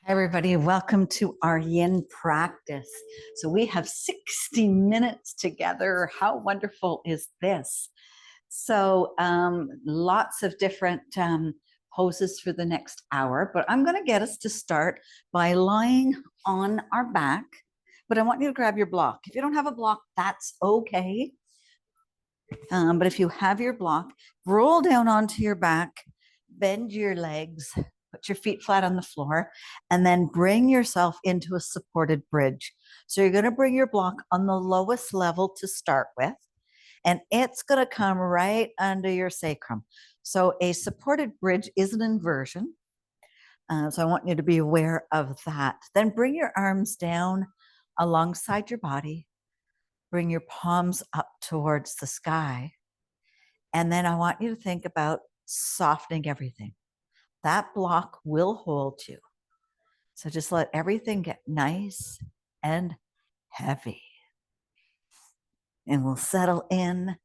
Hi, everybody. Welcome to our yin practice. So we have 60 minutes together. How wonderful is this? So lots of different poses for the next hour, but I'm going to get us to start by lying on our back. But I want you to grab your block. If you don't have a block, that's okay. But if you have your block, roll down onto your back, bend your legs, put your feet flat on the floor, and then bring yourself into a supported bridge. So you're going to bring your block on the lowest level to start with, and it's going to come right under your sacrum. So a supported bridge is an inversion. So I want you to be aware of that. Then bring your arms down alongside your body. Bring your palms up towards the sky. And then I want you to think about softening everything. That block will hold you. So just let everything get nice and heavy. And we'll settle in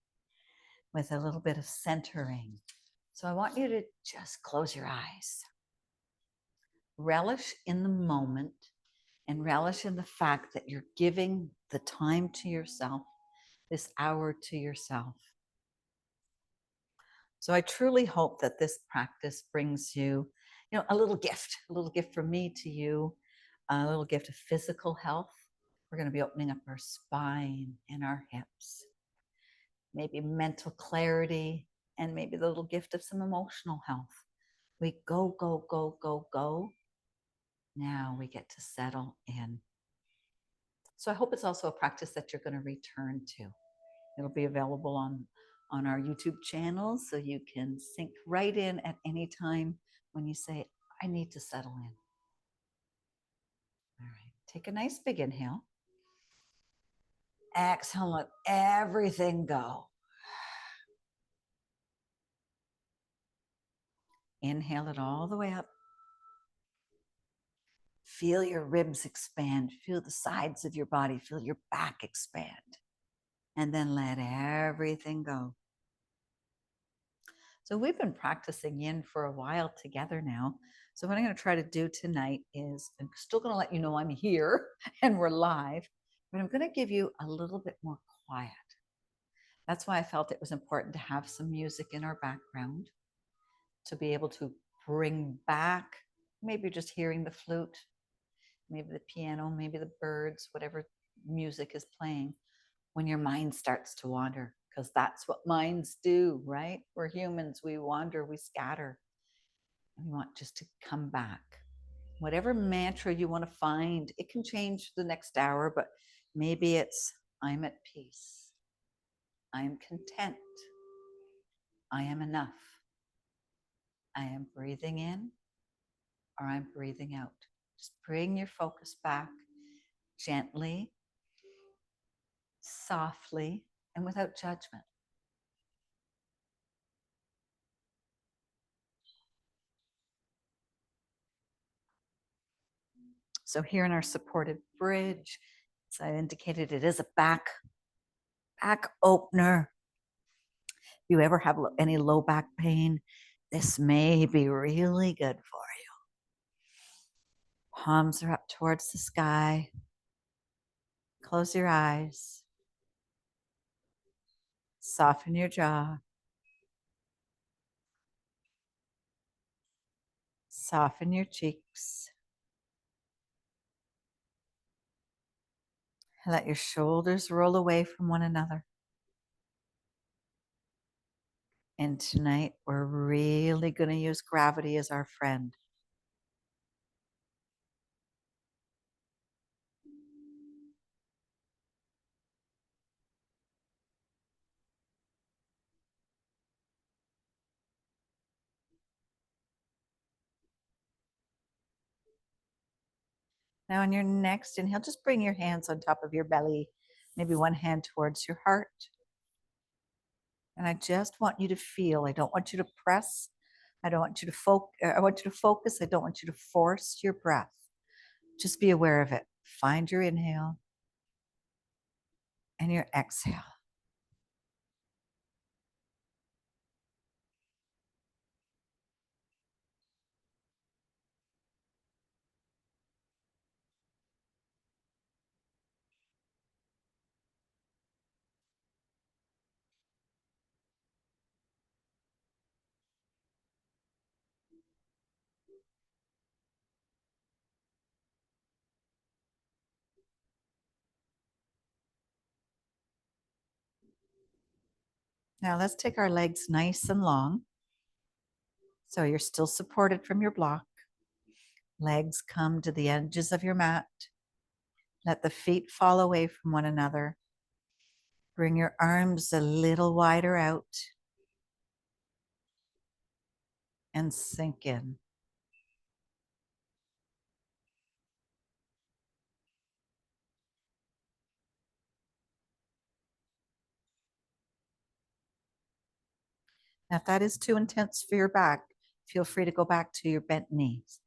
with a little bit of centering. So I want you to just close your eyes. Relish in the moment and relish in the fact that you're giving the time to yourself, this hour to yourself. So I truly hope that this practice brings you, a little gift from me to you, a little gift of physical health. We're going to be opening up our spine and our hips, maybe mental clarity, and maybe the little gift of some emotional health. We go, go, go, go, go. Now we get to settle in. So I hope it's also a practice that you're going to return to. It'll be available on our YouTube channel, so you can sink right in at any time when you say, I need to settle in. All right, take a nice big inhale. Exhale, let everything go. Inhale it all the way up. Feel your ribs expand. Feel the sides of your body. Feel your back expand. And then let everything go. So we've been practicing yin for a while together now. So what I'm going to try to do tonight is, I'm still going to let you know I'm here and we're live, but I'm going to give you a little bit more quiet. That's why I felt it was important to have some music in our background to be able to bring back, maybe just hearing the flute, maybe the piano, maybe the birds, whatever music is playing, when your mind starts to wander, because that's what minds do, right? We're humans, we wander, we scatter. We want just to come back. Whatever mantra you want to find, it can change the next hour, but maybe it's, I'm at peace, I'm content, I am enough, I am breathing in, or I'm breathing out. Just bring your focus back gently, softly, and without judgment. So here in our supported bridge, as I indicated, it is a back opener. If you ever have any low back pain, this may be really good for you. Palms are up towards the sky. Close your eyes. Soften your jaw. Soften your cheeks. Let your shoulders roll away from one another. And tonight, we're really going to use gravity as our friend. Now, on your next inhale, just bring your hands on top of your belly, maybe one hand towards your heart. And I just want you to feel. I don't want you to press. I don't want you to focus. I want you to focus. I don't want you to force your breath. Just be aware of it. Find your inhale and your exhale. Now let's take our legs nice and long. So you're still supported from your block. Legs come to the edges of your mat. Let the feet fall away from one another. Bring your arms a little wider out and sink in. Now, if that is too intense for your back, feel free to go back to your bent knees.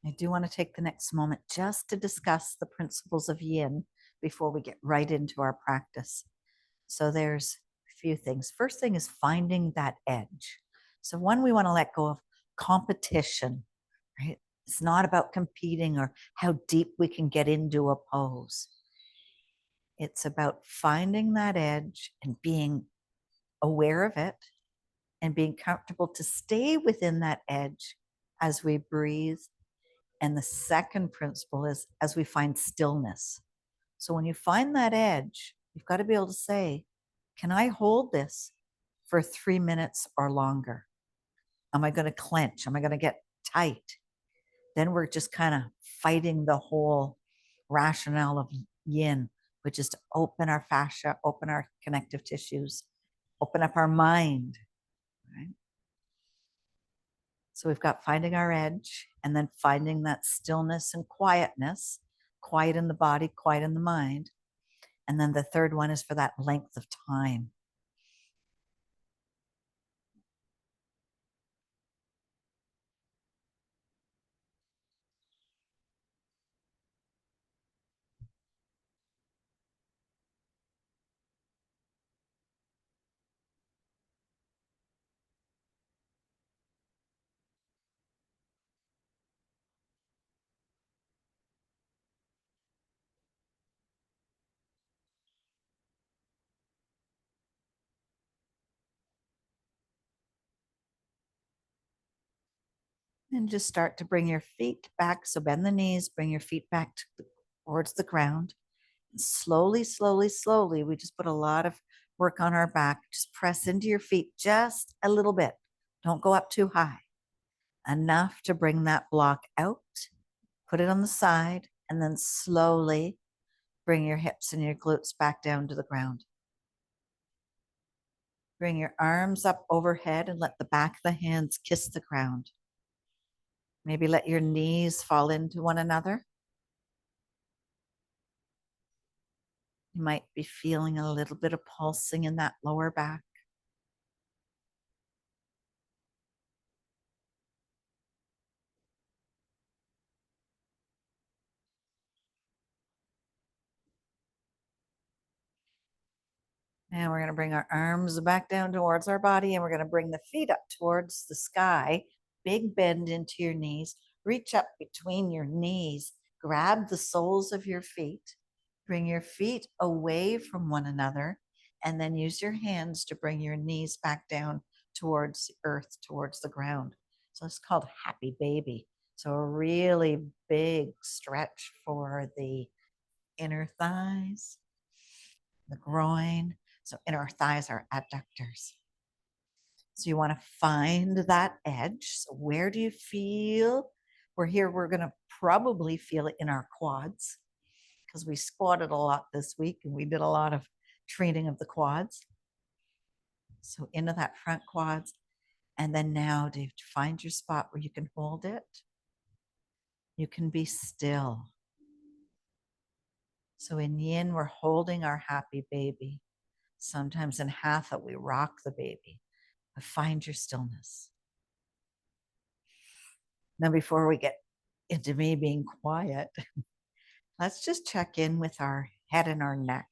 I do want to take the next moment just to discuss the principles of yin before we get right into our practice. So there's a few things. First thing is finding that edge. So one, we want to let go of competition, right? It's not about competing or how deep we can get into a pose. It's about finding that edge and being aware of it and being comfortable to stay within that edge as we breathe. And the second principle is as we find stillness. So when you find that edge, you've got to be able to say, can I hold this for 3 minutes or longer? Am I going to clench? Am I going to get tight? Then we're just kind of fighting the whole rationale of yin, which is to open our fascia, open our connective tissues, open up our mind, right? So we've got finding our edge and then finding that stillness and quietness, quiet in the body, quiet in the mind. And then the third one is for that length of time. And just start to bring your feet back. So bend the knees, bring your feet back towards the ground. And slowly, slowly, slowly, we just put a lot of work on our back. Just press into your feet just a little bit. Don't go up too high. Enough to bring that block out. Put it on the side and then slowly bring your hips and your glutes back down to the ground. Bring your arms up overhead and let the back of the hands kiss the ground. Maybe let your knees fall into one another. You might be feeling a little bit of pulsing in that lower back. And we're going to bring our arms back down towards our body, and we're going to bring the feet up towards the sky. Big bend into your knees. Reach up between your knees. Grab the soles of your feet. Bring your feet away from one another, and then use your hands to bring your knees back down towards the earth, towards the ground. So it's called happy baby. So a really big stretch for the inner thighs, the groin. So inner thighs are adductors. So you want to find that edge. So where do you feel? We're here, we're going to probably feel it in our quads because we squatted a lot this week and we did a lot of training of the quads. So into that front quads. And then now to find your spot where you can hold it. You can be still. So in yin, we're holding our happy baby. Sometimes in hatha, we rock the baby. But find your stillness. Now, before we get into me being quiet, let's just check in with our head and our neck.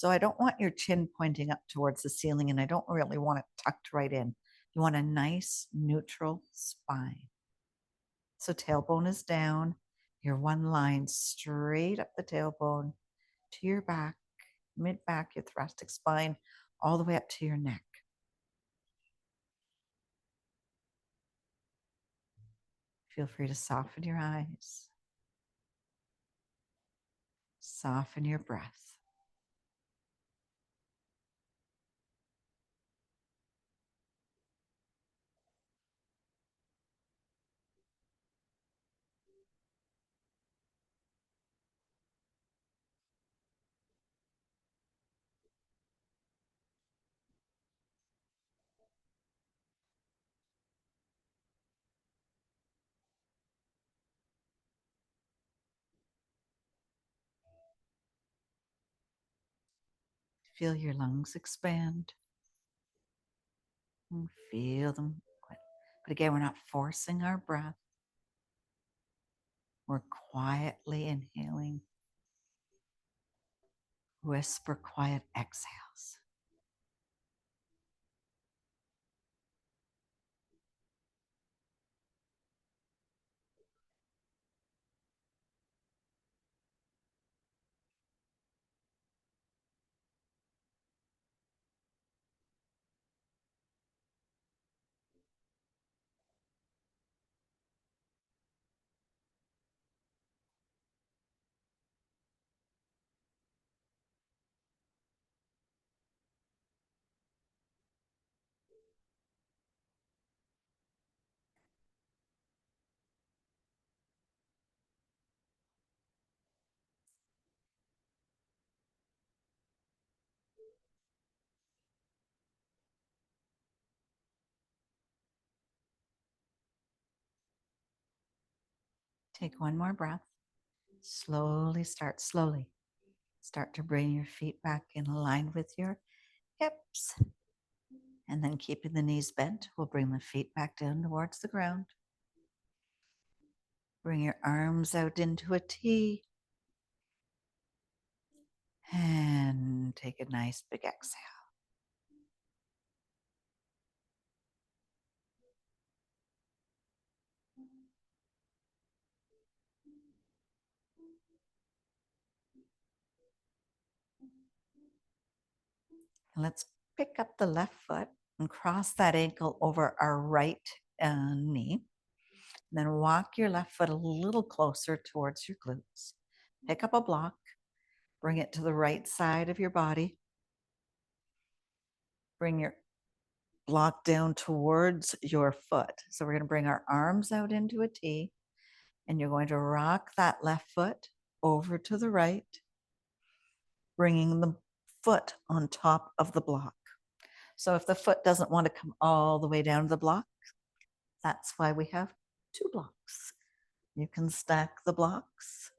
So I don't want your chin pointing up towards the ceiling, and I don't really want it tucked right in. You want a nice neutral spine. So tailbone is down, your one line straight up the tailbone to your back, mid back, your thoracic spine, all the way up to your neck. Feel free to soften your eyes, soften your breath. Feel your lungs expand and feel them quit. But again, we're not forcing our breath. We're quietly inhaling, whisper quiet exhales. Take one more breath. Slowly start to bring your feet back in line with your hips. And then keeping the knees bent, we'll bring the feet back down towards the ground. Bring your arms out into a T. And take a nice big exhale. And let's pick up the left foot and cross that ankle over our right knee. And then walk your left foot a little closer towards your glutes. Pick up a block, bring it to the right side of your body. Bring your block down towards your foot. So we're going to bring our arms out into a T, and you're going to rock that left foot over to the right, bringing the foot on top of the block. So if the foot doesn't want to come all the way down to the block, that's why we have two blocks. You can stack the blocks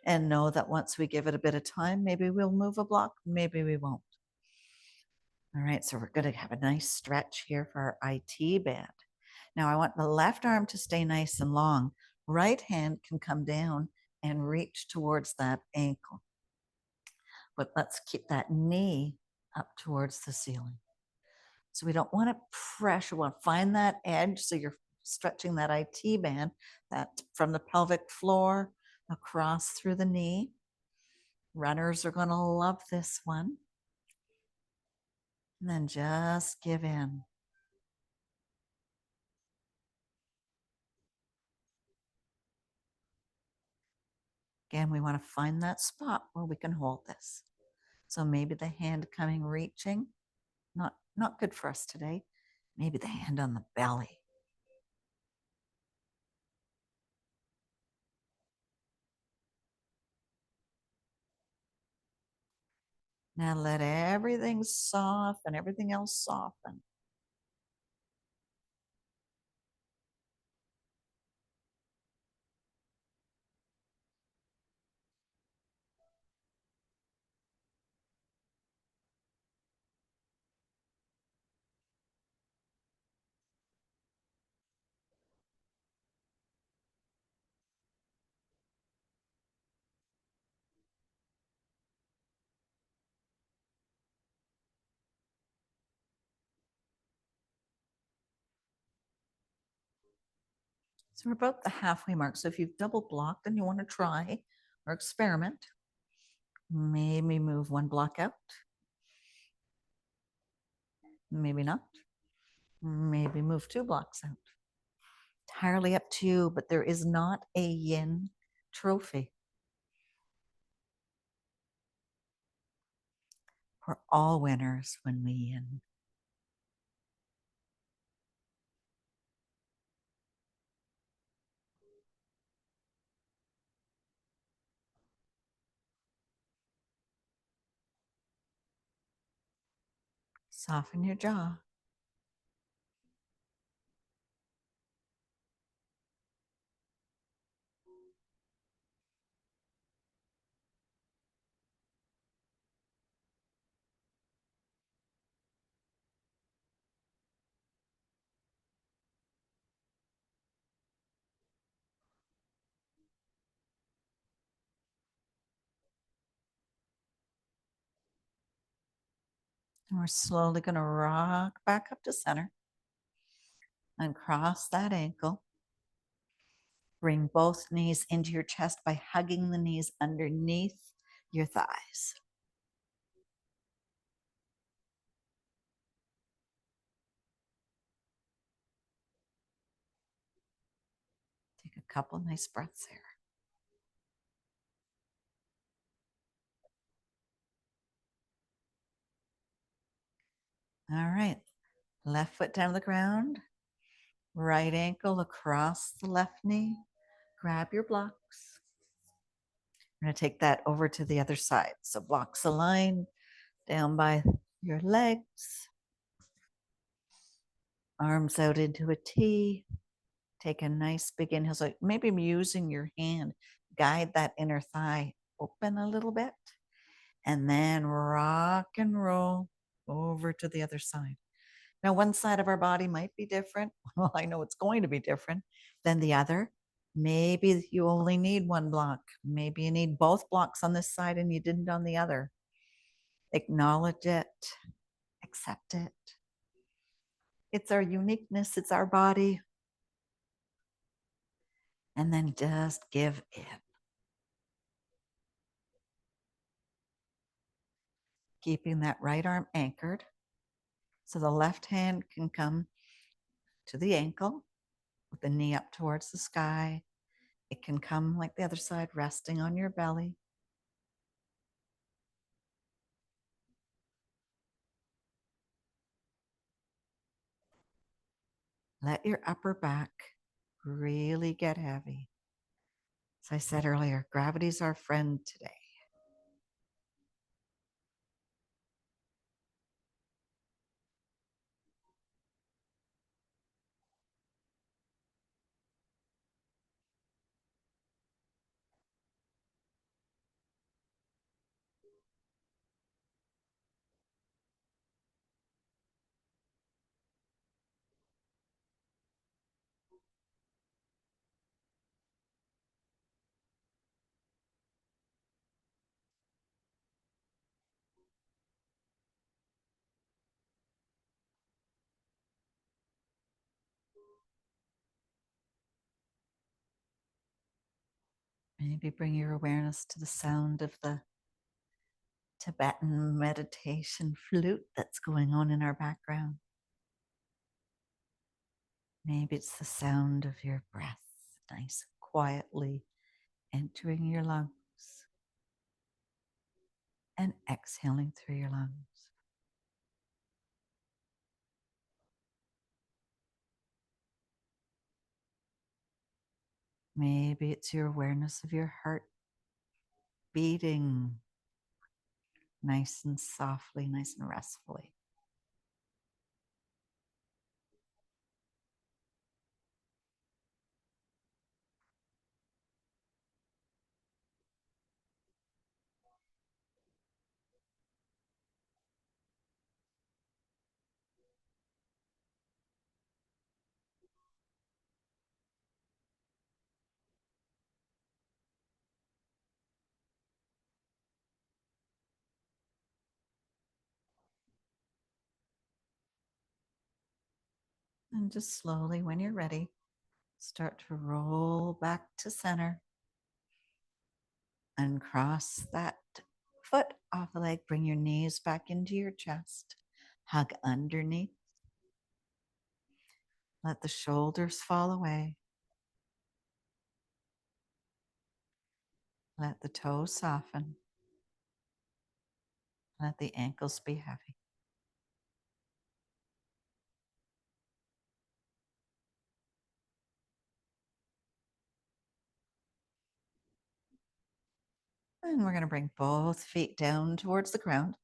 and know that once we give it a bit of time, maybe we'll move a block, maybe we won't. All right, so we're going to have a nice stretch here for our IT band. Now I want the left arm to stay nice and long. Right hand can come down and reach towards that ankle. But let's keep that knee up towards the ceiling. So we don't want to pressure, we want to find that edge. So you're stretching that IT band that from the pelvic floor across through the knee. Runners are going to love this one. And then just give in. Again, we want to find that spot where we can hold this. So maybe the hand coming, reaching, not good for us today. Maybe the hand on the belly. Now let everything soften, everything else soften. So we're about the halfway mark. So if you've double blocked and you want to try or experiment, maybe move one block out. Maybe not. Maybe move two blocks out. Entirely up to you, but there is not a yin trophy. We're all winners when we yin. Soften your jaw. And we're slowly going to rock back up to center and cross that ankle. Bring both knees into your chest by hugging the knees underneath your thighs. Take a couple nice breaths here. All right. Left foot down to the ground. Right ankle across the left knee. Grab your blocks. We're going to take that over to the other side. So blocks align down by your legs. Arms out into a T. Take a nice big inhale. So maybe using your hand, guide that inner thigh open a little bit. And then rock and roll over to the other side. Now, one side of our body might be different. Well, I know it's going to be different than the other. Maybe you only need one block. Maybe you need both blocks on this side and you didn't on the other. Acknowledge it, accept it. It's our uniqueness, it's our body. And then just give in. Keeping that right arm anchored. So the left hand can come to the ankle with the knee up towards the sky. It can come like the other side, resting on your belly. Let your upper back really get heavy. As I said earlier, gravity's our friend today. Maybe bring your awareness to the sound of the Tibetan meditation flute that's going on in our background. Maybe it's the sound of your breath, nice and quietly entering your lungs and exhaling through your lungs. Maybe it's your awareness of your heart beating nice and softly, nice and restfully. And just slowly, when you're ready, Start to roll back to center and cross that foot off the leg. Bring your knees back into your chest. Hug underneath. Let the shoulders fall away. Let the toes soften. Let the ankles be heavy. And we're going to bring both feet down towards the ground.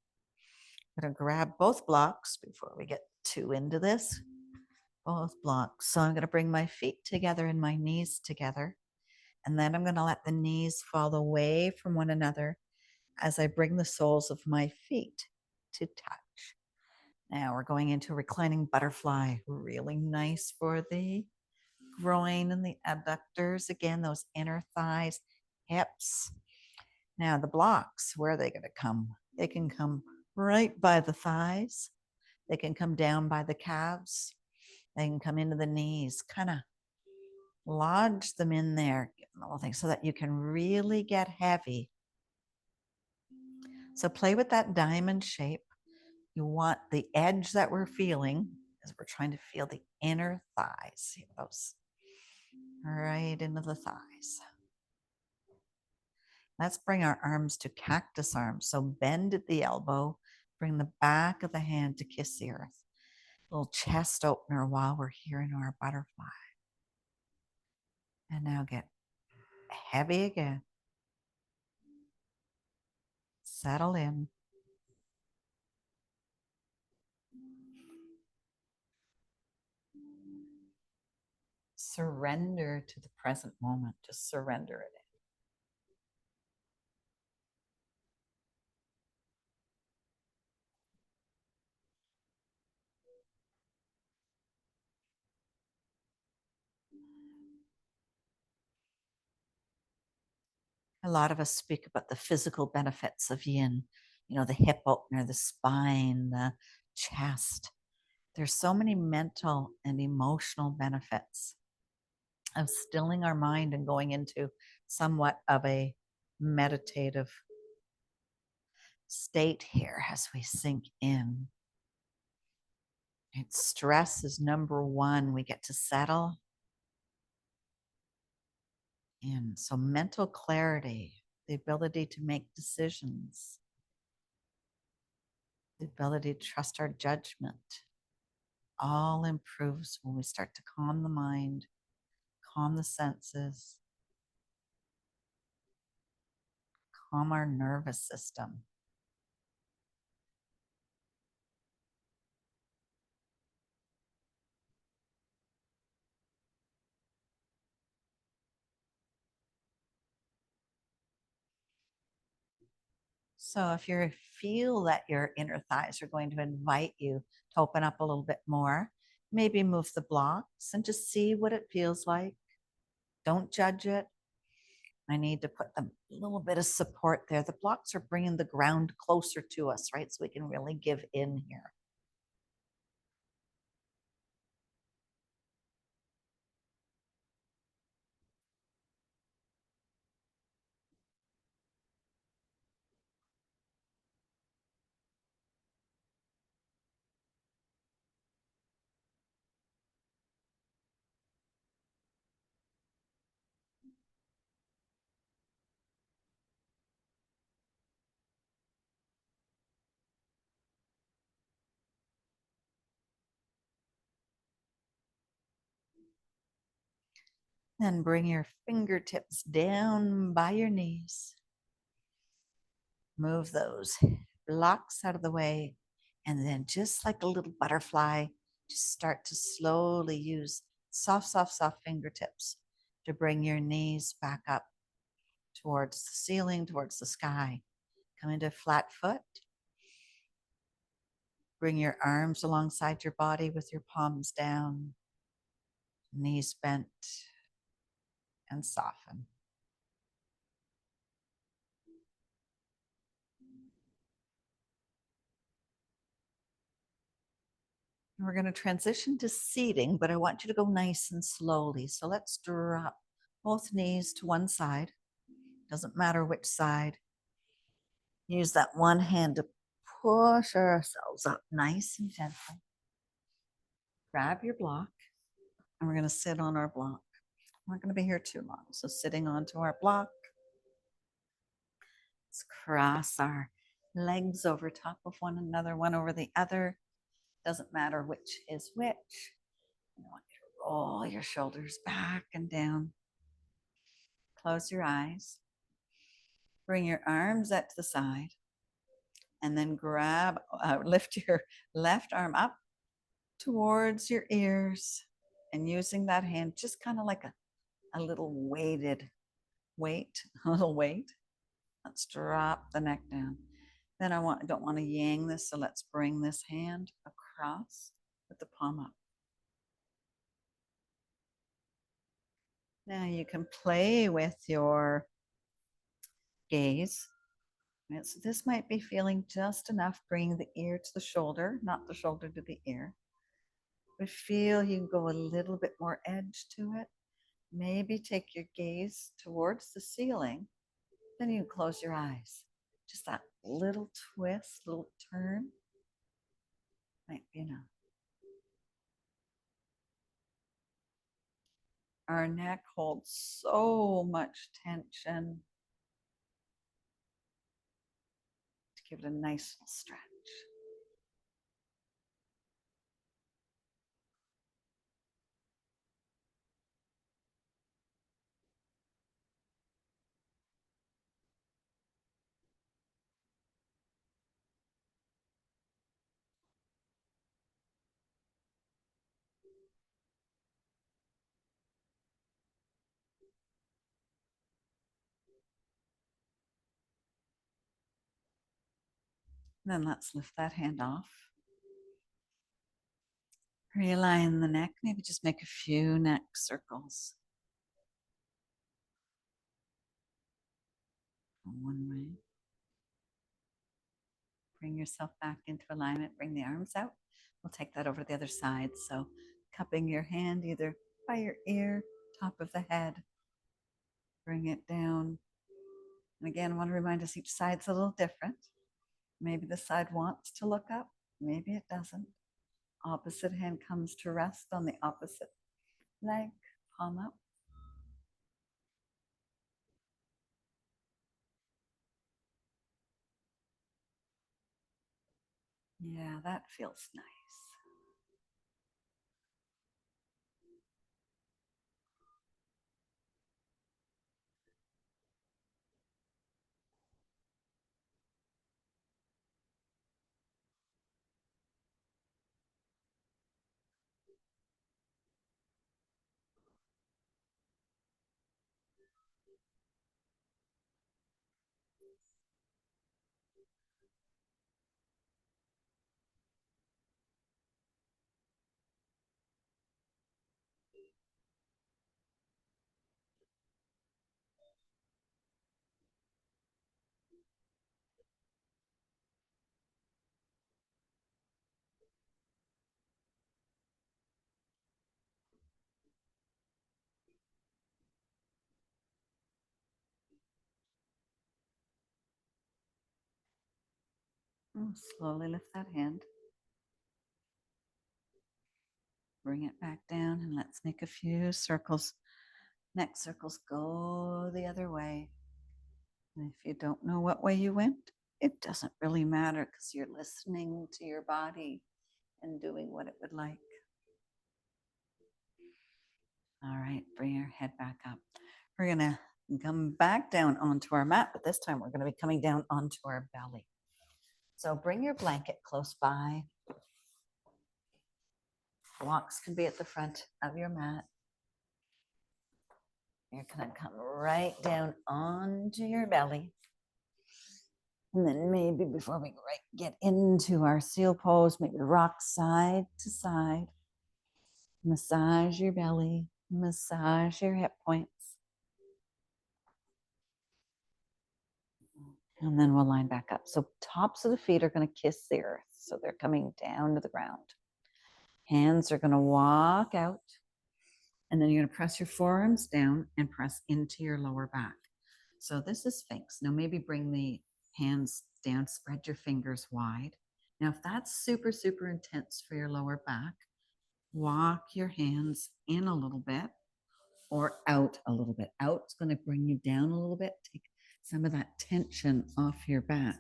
I'm going to grab both blocks before we get too into this. Both blocks. So I'm going to bring my feet together and my knees together. And then I'm going to let the knees fall away from one another as I bring the soles of my feet to touch. Now we're going into reclining butterfly. Really nice for the groin and the abductors. Again, those inner thighs, hips. Now the blocks, where are they going to come? They can come right by the thighs. They can come down by the calves. They can come into the knees. Kind of lodge them in there, the whole thing, so that you can really get heavy. So play with that diamond shape. You want the edge that we're feeling, as we're trying to feel the inner thighs. See those right into the thighs. Let's bring our arms to cactus arms. So bend at the elbow, bring the back of the hand to kiss the earth. A little chest opener while we're here in our butterfly. And now get heavy again. Settle in. Surrender to the present moment. Just surrender it. A lot of us speak about the physical benefits of yin, the hip opener, the spine, the chest. There's so many mental and emotional benefits of stilling our mind and going into somewhat of a meditative state here as we sink in. And stress is number one. We get to settle in. So mental clarity, the ability to make decisions, the ability to trust our judgment, all improves when we start to calm the mind, calm the senses, calm our nervous system. So if you feel that your inner thighs are going to invite you to open up a little bit more, maybe move the blocks and just see what it feels like. Don't judge it. I need to put a little bit of support there. The blocks are bringing the ground closer to us, right? So we can really give in here. Then bring your fingertips down by your knees. Move those blocks out of the way. And then just like a little butterfly, just start to slowly use soft, soft, soft fingertips to bring your knees back up towards the ceiling, towards the sky. Come into flat foot. Bring your arms alongside your body with your palms down, knees bent, and soften. We're going to transition to seating, but I want you to go nice and slowly. So let's drop both knees to one side. Doesn't matter which side. Use that one hand to push ourselves up nice and gently. Grab your block, and we're going to sit on our block. We're not going to be here too long. So sitting onto our block, let's cross our legs over top of one another, one over the other. Doesn't matter which is which. I want you to roll your shoulders back and down. Close your eyes. Bring your arms up to the side. And then lift your left arm up towards your ears. And using that hand, just kind of like a little weighted weight, a little weight. Let's drop the neck down. Then don't want to yang this, so let's bring this hand across with the palm up. Now you can play with your gaze. So this might be feeling just enough, bringing the ear to the shoulder, not the shoulder to the ear. But feel you can go a little bit more edge to it. Maybe take your gaze towards the ceiling. Then you can close your eyes. Just that little twist, little turn might be enough. Our neck holds so much tension. To give it a nice stretch. Then let's lift that hand off. Realign the neck. Maybe just make a few neck circles. One way. Bring yourself back into alignment. Bring the arms out. We'll take that over to the other side. So cupping your hand either by your ear, top of the head. Bring it down. And again, I want to remind us each side's a little different. Maybe the side wants to look up. Maybe it doesn't. Opposite hand comes to rest on the opposite leg, palm up. Yeah, that feels nice. Slowly lift that hand. Bring it back down and let's make a few circles. Neck circles go the other way. And if you don't know what way you went, it doesn't really matter because you're listening to your body and doing what it would like. All right, bring your head back up. We're going to come back down onto our mat, but this time we're going to be coming down onto our belly. So bring your blanket close by. Blocks can be at the front of your mat. You're going to come right down onto your belly. And then maybe before we get into our seal pose, maybe rock side to side. Massage your belly, massage your hip points. And then we'll line back up. So tops of the feet are going to kiss the earth. So they're coming down to the ground. Hands are going to walk out, and then you're going to press your forearms down and press into your lower back. So this is Sphinx. Now maybe bring the hands down, spread your fingers wide. Now, if that's super, super intense for your lower back, walk your hands in a little bit or out a little bit. Out's going to bring you down a little bit, take some of that tension off your back.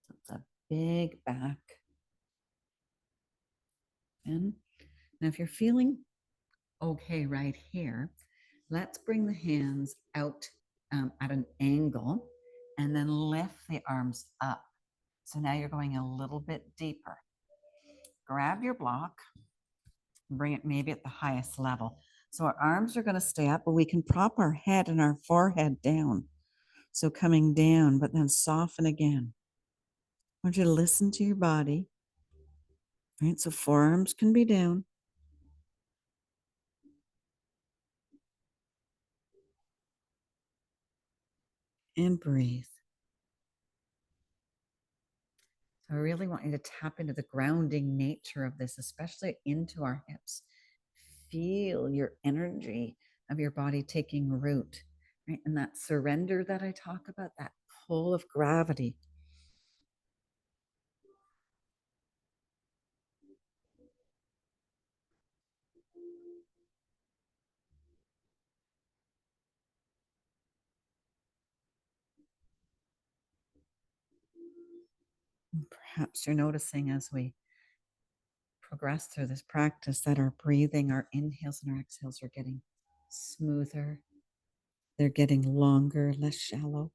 It's a big back. And now if you're feeling okay right here, let's bring the hands out at an angle and then lift the arms up. So now you're going a little bit deeper. Grab your block, bring it maybe at the highest level. So our arms are going to stay up, but we can prop our head and our forehead down. So coming down, but then soften again. I want you to listen to your body. Right, so forearms can be down. And breathe. So I really want you to tap into the grounding nature of this, especially into our hips. Feel your energy of your body taking root, right? And that surrender that I talk about, that pull of gravity. And perhaps you're noticing as we progress through this practice that our breathing, our inhales and our exhales are getting smoother. They're getting longer, less shallow.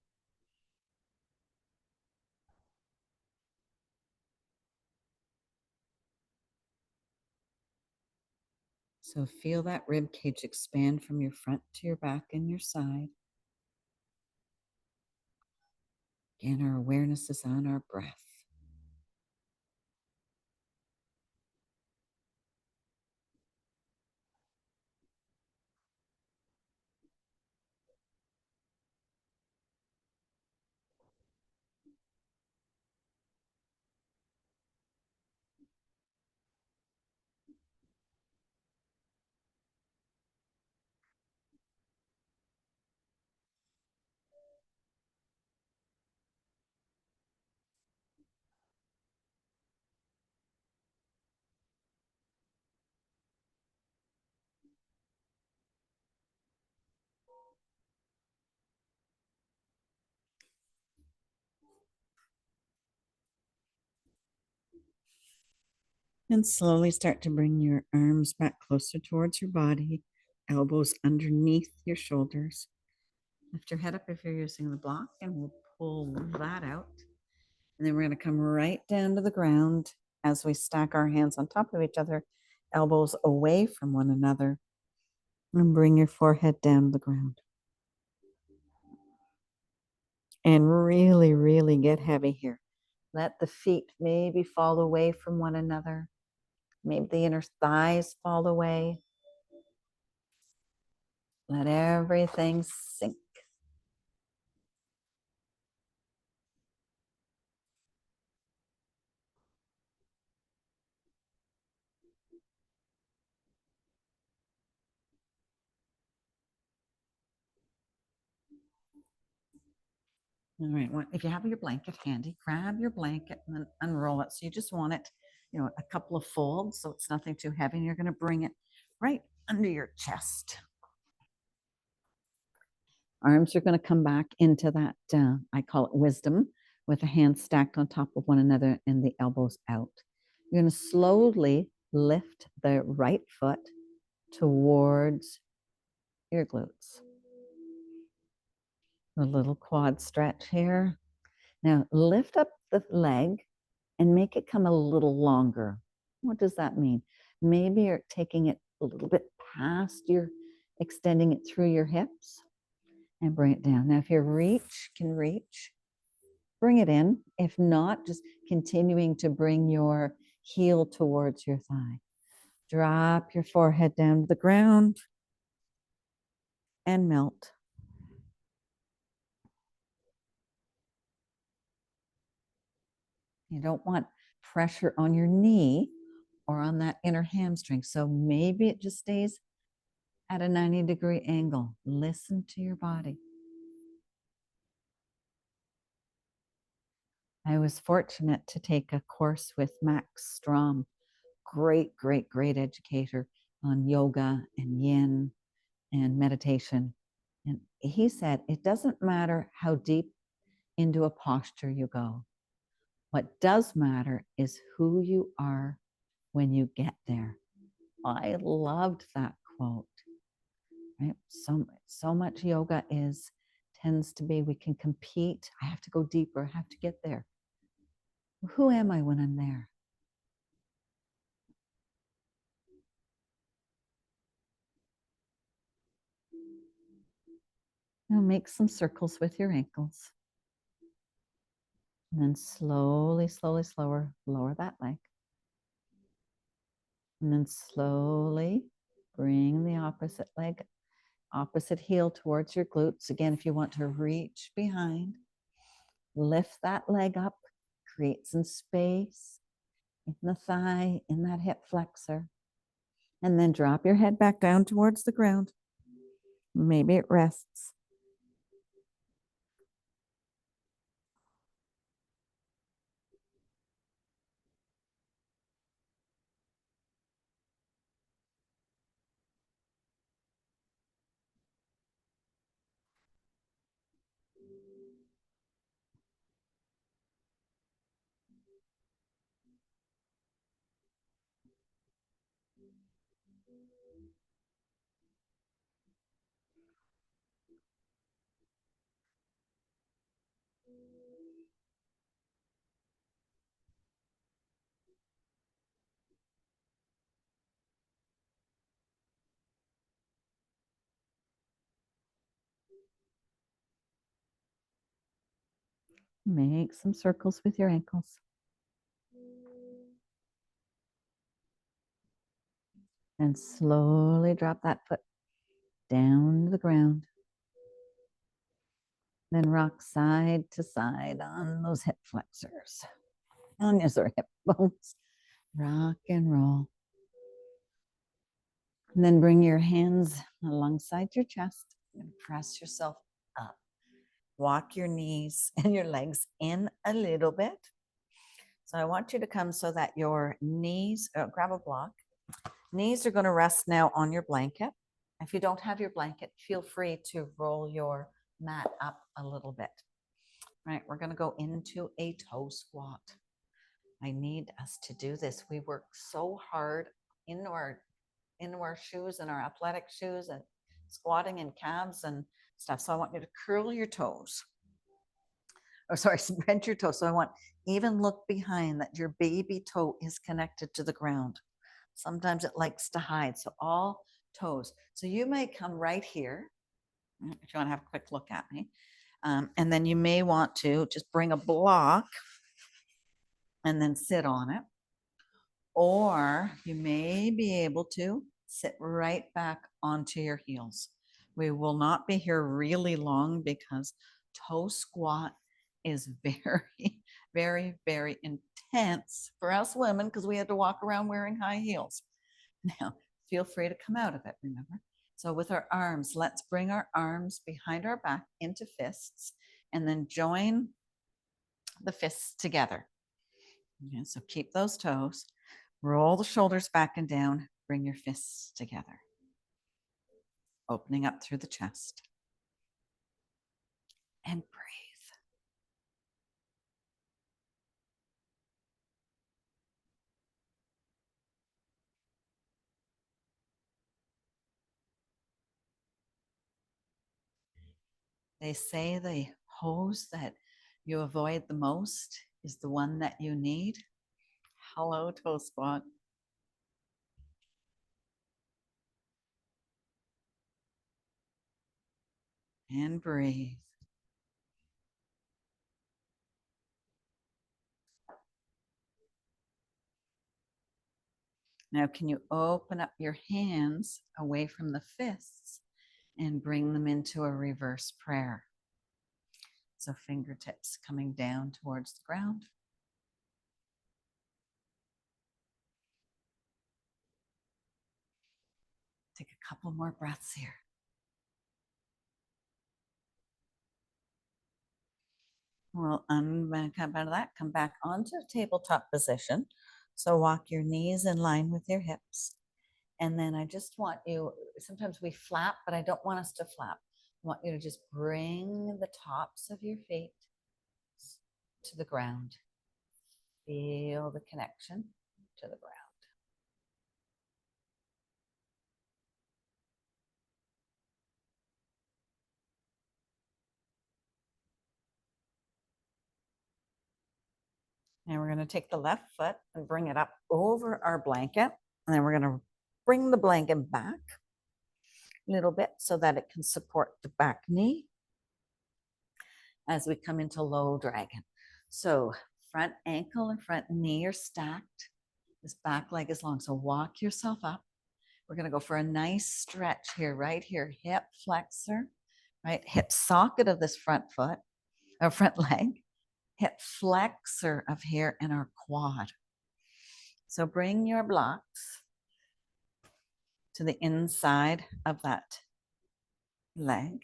So feel that rib cage expand from your front to your back and your side. Again, our awareness is on our breath. And slowly start to bring your arms back closer towards your body, elbows underneath your shoulders. Lift your head up if you're using the block, and we'll pull that out. And then we're going to come right down to the ground as we stack our hands on top of each other, elbows away from one another, and bring your forehead down to the ground. And really, really get heavy here. Let the feet maybe fall away from one another. Maybe the inner thighs fall away. Let everything sink. All right. Well, if you have your blanket handy, grab your blanket and then unroll it. So you just want it, a couple of folds, so it's nothing too heavy. And you're going to bring it right under your chest. Arms are going to come back into that, I call it wisdom, with the hands stacked on top of one another and the elbows out. You're going to slowly lift the right foot towards your glutes. A little quad stretch here. Now lift up the leg and make it come a little longer. What does that mean? Maybe you're taking it a little bit past your, extending it through your hips and bring it down. Now, if you can reach, bring it in. If not, just continuing to bring your heel towards your thigh. Drop your forehead down to the ground and melt. You don't want pressure on your knee or on that inner hamstring. So maybe it just stays at a 90-degree angle. Listen to your body. I was fortunate to take a course with Max Strom, great, great, great educator on yoga and yin and meditation. And he said, it doesn't matter how deep into a posture you go. What does matter is who you are when you get there. I loved that quote. Right? So much yoga tends to be we can compete. I have to go deeper. I have to get there. Who am I when I'm there? Now make some circles with your ankles. And then slowly, slowly, lower that leg. And then slowly bring the opposite leg, opposite heel towards your glutes. Again, if you want to reach behind, lift that leg up, create some space in the thigh, in that hip flexor. And then drop your head back down towards the ground. Maybe it rests. Make some circles with your ankles. And slowly drop that foot down to the ground. Then rock side to side on those hip flexors, on your hip bones. Rock and roll. And then bring your hands alongside your chest and press yourself up. Walk your knees and your legs in a little bit. So I want you to come so that your knees, grab a block. Knees are going to rest now on your blanket. If you don't have your blanket, feel free to roll your mat up a little bit. All right, we're going to go into a toe squat. I need us to do this. We work so hard in our shoes and our athletic shoes and squatting in calves and stuff. So I want you to curl your toes. Oh, sorry, spread your toes. So I want even look behind that your baby toe is connected to the ground. Sometimes it likes to hide. So all toes. So you may come right here if you want to have a quick look at me. And then you may want to just bring a block and then sit on it. Or you may be able to sit right back onto your heels. We will not be here really long because toe squat is very, very, very intense for us women because we had to walk around wearing high heels. Now, feel free to come out of it, remember? So with our arms, let's bring our arms behind our back into fists and then join the fists together. Okay, so keep those toes. Roll the shoulders back and down. Bring your fists together. Opening up through the chest. And breathe. They say the pose that you avoid the most is the one that you need. Hello, toe squat. And breathe. Now, can you open up your hands away from the fists and bring them into a reverse prayer? So fingertips coming down towards the ground. Take a couple more breaths here. Well, I'm going to come out of that, come back onto tabletop position. So walk your knees in line with your hips. And then I just want you, sometimes we flap, but I don't want us to flap. I want you to just bring the tops of your feet to the ground. Feel the connection to the ground. And we're going to take the left foot and bring it up over our blanket. And then we're going to bring the blanket back a little bit so that it can support the back knee as we come into low dragon. So front ankle and front knee are stacked. This back leg is long. So walk yourself up. We're going to go for a nice stretch here, right here, hip flexor, right? Hip socket of this front foot, or front leg, hip flexor of here in our quad. So bring your blocks to the inside of that leg,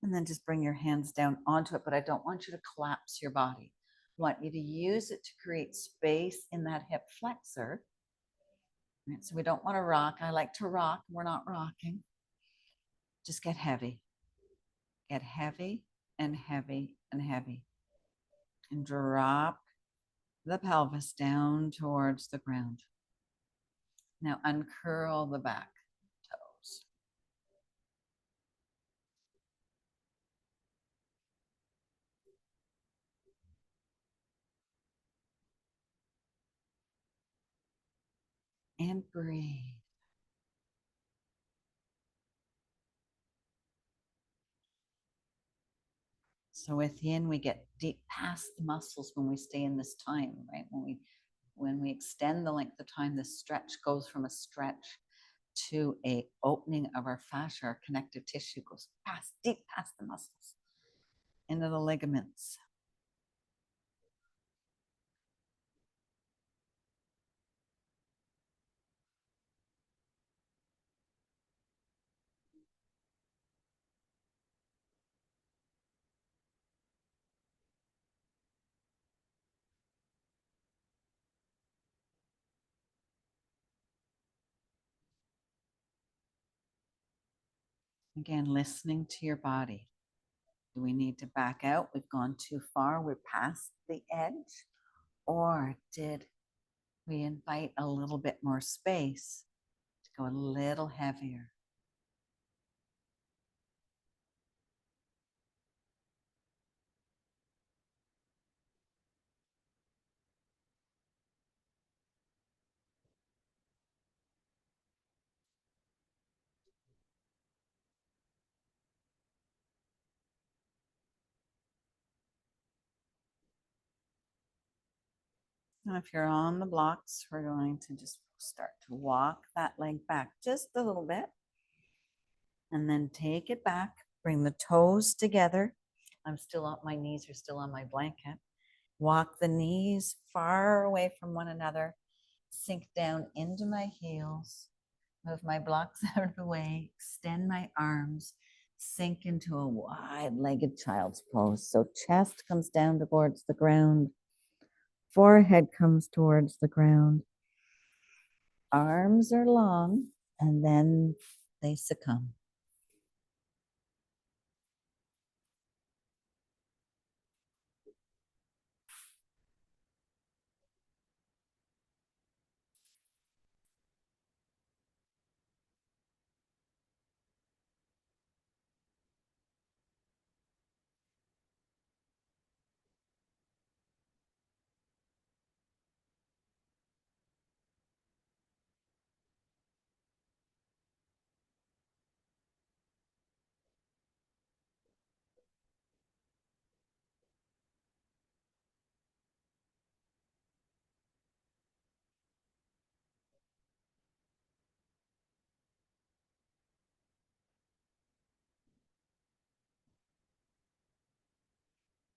and then just bring your hands down onto it. But I don't want you to collapse your body. I want you to use it to create space in that hip flexor. Right? So we don't want to rock. I like to rock. We're not rocking. Just get heavy. Get heavy and heavy and heavy. And drop the pelvis down towards the ground. Now uncurl the back toes. And breathe. So with yin, we get deep past the muscles when we stay in this time, right? When we extend the length of time, this stretch goes from a stretch to a opening of our fascia. Our connective tissue goes past, deep past the muscles, into the ligaments. Again, listening to your body. Do we need to back out? We've gone too far. We're past the edge. Or did we invite a little bit more space to go a little heavier? Now, if you're on the blocks, we're going to just start to walk that leg back just a little bit. And then take it back. Bring the toes together. I'm still on, my knees are still on my blanket. Walk the knees far away from one another. Sink down into my heels. Move my blocks out of the way. Extend my arms. Sink into a wide-legged child's pose. So chest comes down towards the ground. Forehead comes towards the ground. Arms are long, and then they succumb.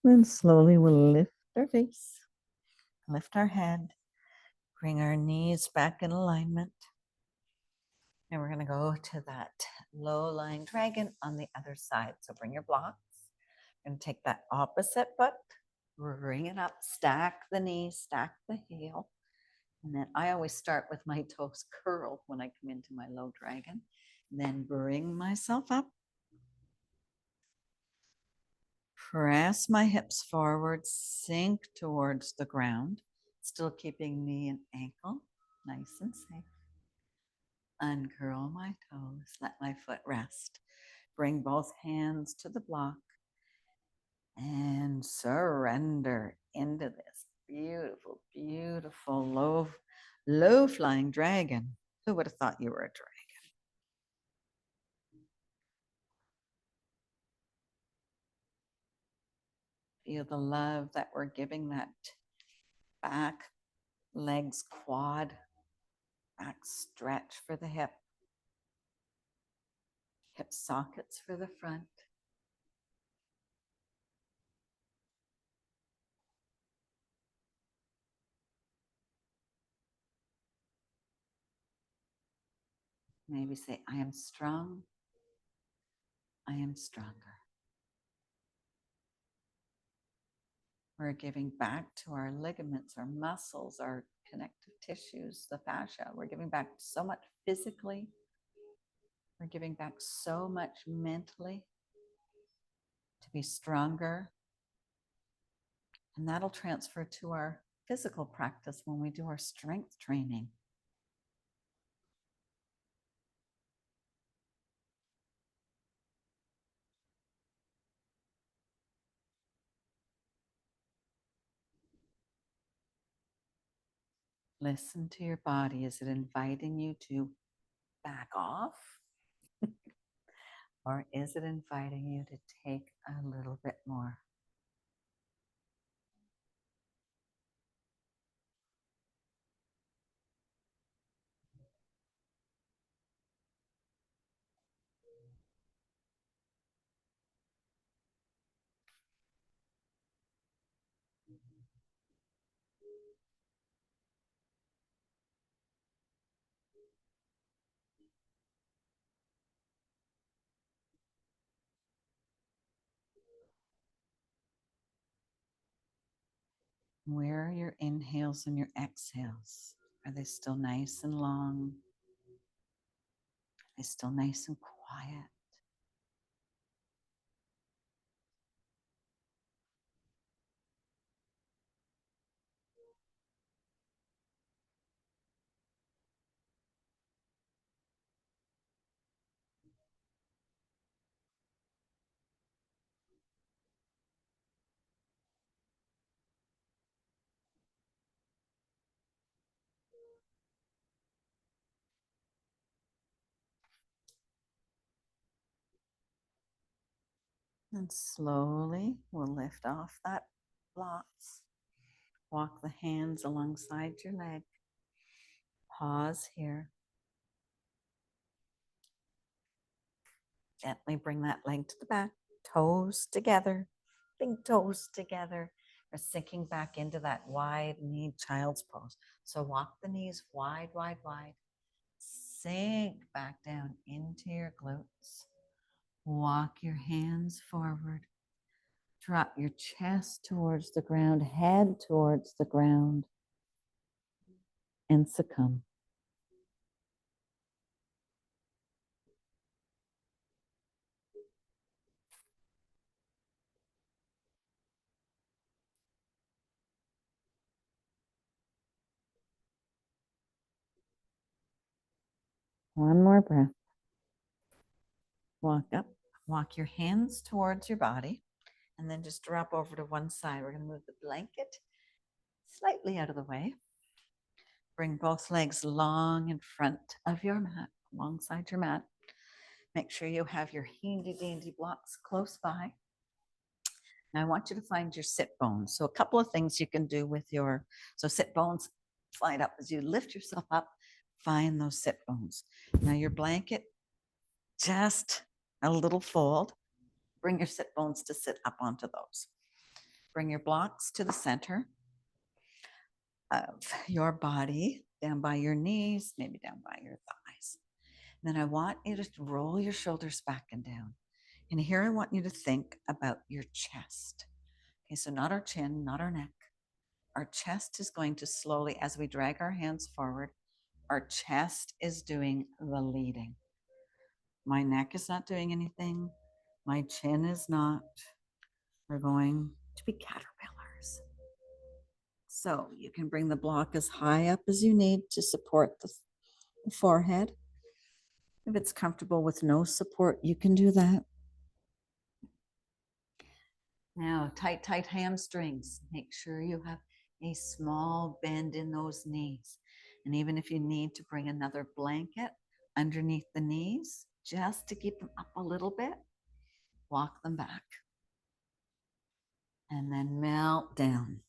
Then slowly we'll lift our face, lift our head, bring our knees back in alignment. And we're going to go to that low lying dragon on the other side. So bring your blocks. You're going to take that opposite foot, bring it up, stack the knee, stack the heel. And then I always start with my toes curled when I come into my low dragon. Then bring myself up. Press my hips forward, sink towards the ground, still keeping knee and ankle nice and safe. Uncurl my toes, let my foot rest. Bring both hands to the block and surrender into this beautiful, beautiful low flying dragon. Who would have thought you were a dragon? Feel the love that we're giving that back, legs, quad, back stretch for the hip sockets for the front. Maybe say, I am strong, I am stronger. We're giving back to our ligaments, our muscles, our connective tissues, the fascia. We're giving back so much physically. We're giving back so much mentally to be stronger. And that'll transfer to our physical practice when we do our strength training. Listen to your body. Is it inviting you to back off? Or is it inviting you to take a little bit more? Where are your inhales and your exhales? Are they still nice and long? Are they still nice and quiet? And slowly we'll lift off that blocks. Walk the hands alongside your leg. Pause here. Gently bring that leg to the back. Toes together. Big toes together. We're sinking back into that wide knee child's pose. So walk the knees wide, wide, wide. Sink back down into your glutes. Walk your hands forward. Drop your chest towards the ground, head towards the ground, and succumb. One more breath. Walk up, walk your hands towards your body, and then just drop over to one side. We're going to move the blanket slightly out of the way. Bring both legs long in front of your mat, alongside your mat. Make sure you have your handy dandy blocks close by. Now I want you to find your sit bones. So a couple of things you can do with so sit bones, slide up as you lift yourself up, find those sit bones. Now your blanket, just a little fold. Bring your sit bones to sit up onto those. Bring your blocks to the center of your body, down by your knees, maybe down by your thighs. Then I want you to roll your shoulders back and down. And here I want you to think about your chest. Okay, so not our chin, not our neck. Our chest is going to slowly, as we drag our hands forward, our chest is doing the leading. My neck is not doing anything. My chin is not. We're going to be caterpillars. So you can bring the block as high up as you need to support the forehead. If it's comfortable with no support, you can do that. Now, tight hamstrings. Make sure you have a small bend in those knees. And even if you need to bring another blanket underneath the knees, just to keep them up a little bit, walk them back. And then melt down.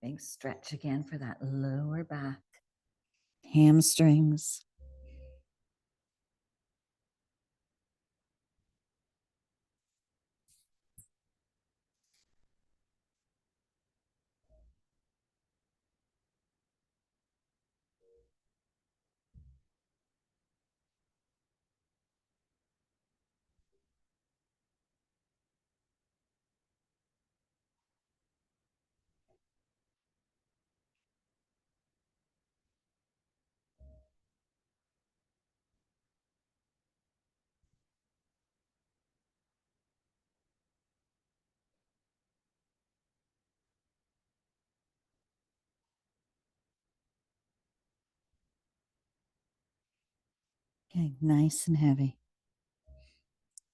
Big stretch again for that lower back. Hamstrings. Okay, nice and heavy.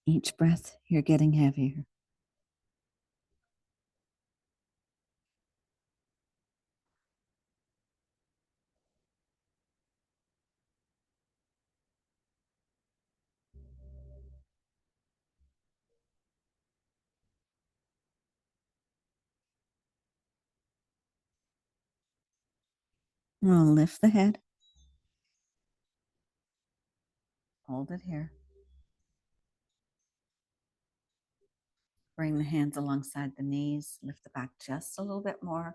Each breath, you're getting heavier. We'll lift the head. Hold it here. Bring the hands alongside the knees. Lift the back just a little bit more.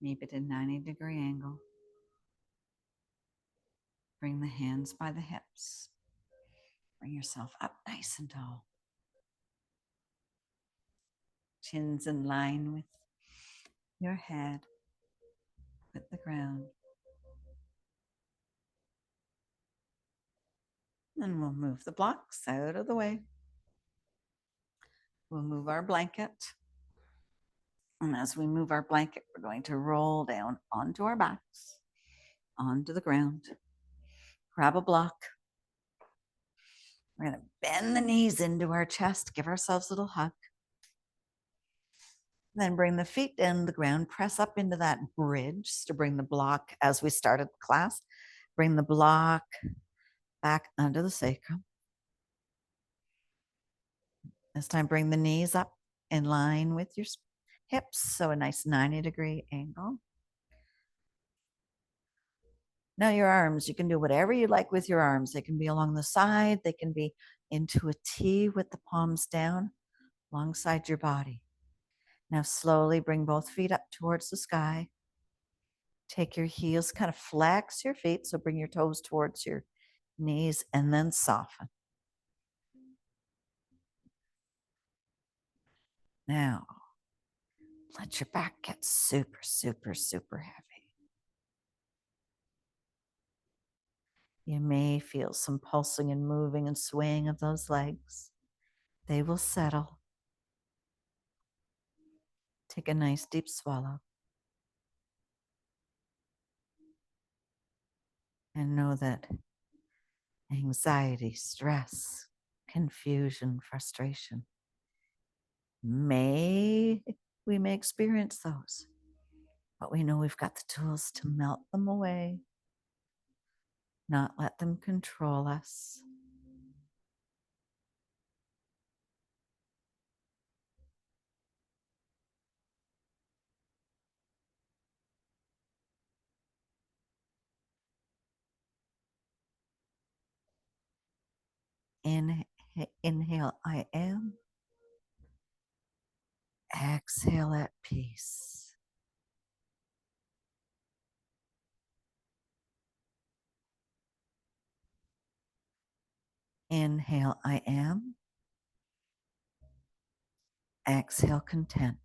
Maybe at a 90-degree angle. Bring the hands by the hips. Bring yourself up nice and tall. Chin's in line with your head, with the ground. And we'll move the blocks out of the way. We'll move our blanket. And as we move our blanket, we're going to roll down onto our backs, onto the ground. Grab a block. We're going to bend the knees into our chest, give ourselves a little hug. Then bring the feet down to the ground, press up into that bridge to bring the block, as we started the class, bring the block back under the sacrum. This time, bring the knees up in line with your hips, so a nice 90-degree angle. Now your arms, you can do whatever you like with your arms. They can be along the side. They can be into a T with the palms down alongside your body. Now slowly bring both feet up towards the sky. Take your heels, kind of flex your feet. So bring your toes towards your knees and then soften. Now, let your back get super, super, super heavy. You may feel some pulsing and moving and swaying of those legs. They will settle. Take a nice deep swallow. And know that anxiety, stress, confusion, frustration, we may experience those, but we know we've got the tools to melt them away, not let them control us. Inhale. Inhale, I am. Exhale, at peace. Inhale, I am. Exhale, content.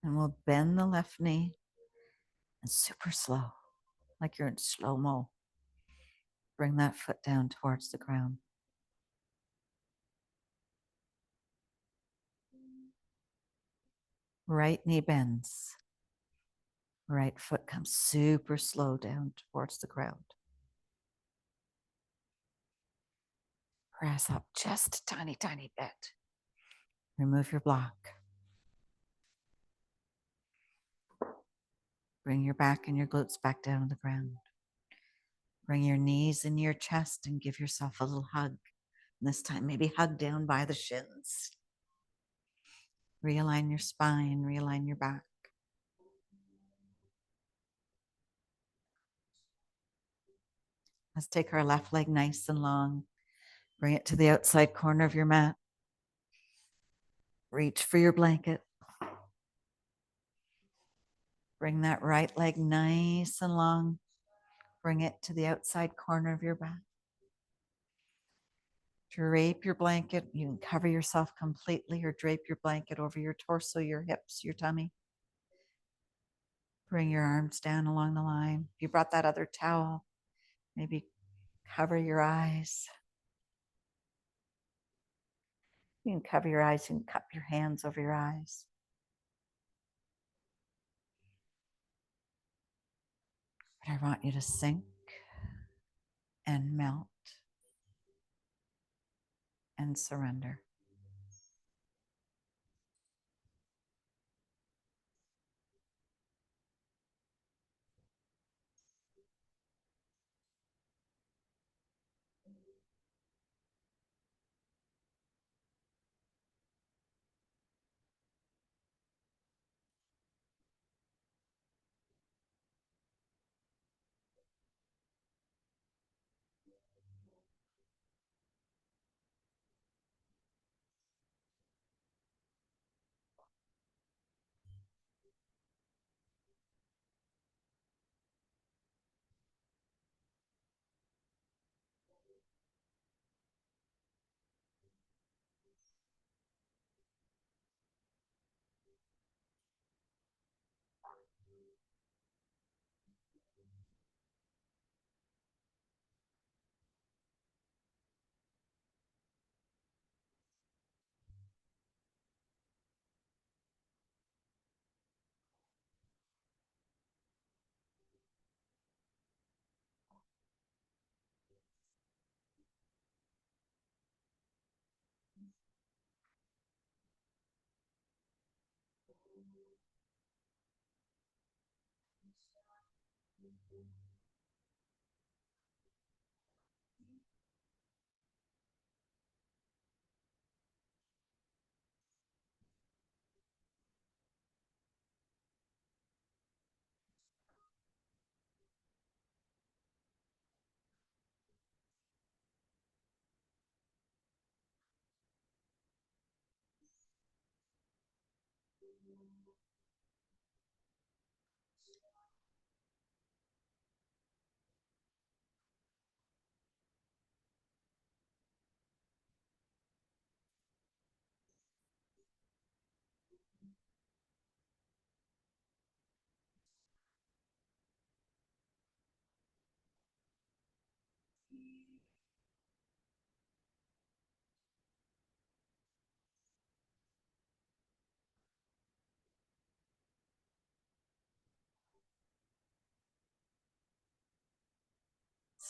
And we'll bend the left knee and super slow, like you're in slow mo. Bring that foot down towards the ground. Right knee bends. Right foot comes super slow down towards the ground. Press up just a tiny, tiny bit. Remove your block. Bring your back and your glutes back down to the ground. Bring your knees into your chest and give yourself a little hug. And this time, maybe hug down by the shins. Realign your spine, realign your back. Let's take our left leg nice and long. Bring it to the outside corner of your mat. Reach for your blanket. Bring that right leg nice and long. Bring it to the outside corner of your back. Drape your blanket. You can cover yourself completely or drape your blanket over your torso, your hips, your tummy. Bring your arms down along the line. If you brought that other towel, maybe cover your eyes. You can cover your eyes and cup your hands over your eyes. But I want you to sink and melt and surrender.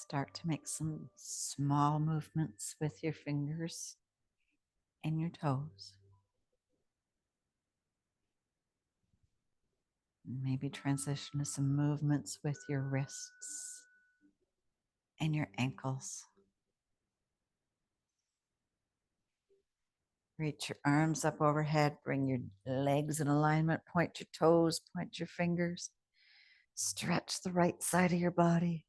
Start to make some small movements with your fingers and your toes. Maybe transition to some movements with your wrists and your ankles. Reach your arms up overhead, bring your legs in alignment, point your toes, point your fingers. Stretch the right side of your body.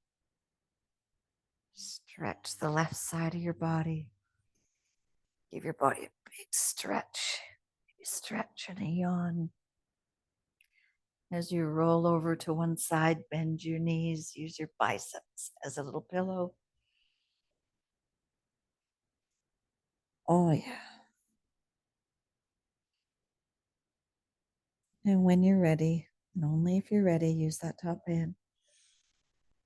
Stretch the left side of your body. Give your body a big stretch. Maybe stretch and a yawn. As you roll over to one side, bend your knees, use your biceps as a little pillow. Oh, yeah. And when you're ready, and only if you're ready, use that top hand.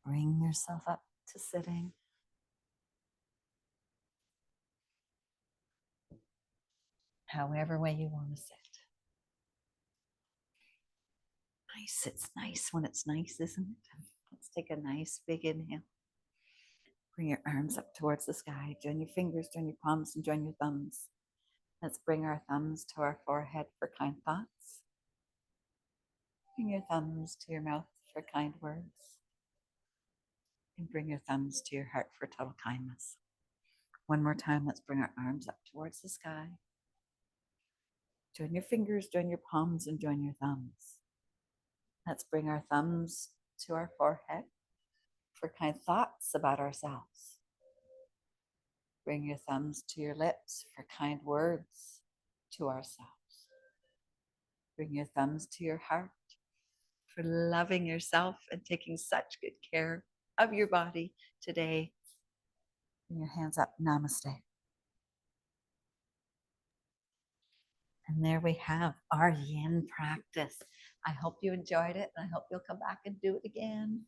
Bring yourself up to sitting. However way you want to sit. Nice. It's nice when it's nice, isn't it? Let's take a nice big inhale. Bring your arms up towards the sky. Join your fingers, join your palms, and join your thumbs. Let's bring our thumbs to our forehead for kind thoughts. Bring your thumbs to your mouth for kind words. And bring your thumbs to your heart for total kindness. One more time, let's bring our arms up towards the sky. Join your fingers, join your palms, and join your thumbs. Let's bring our thumbs to our forehead for kind thoughts about ourselves. Bring your thumbs to your lips for kind words to ourselves. Bring your thumbs to your heart for loving yourself and taking such good care of your body today. Bring your hands up. Namaste. And there we have our yin practice. I hope you enjoyed it, and I hope you'll come back and do it again.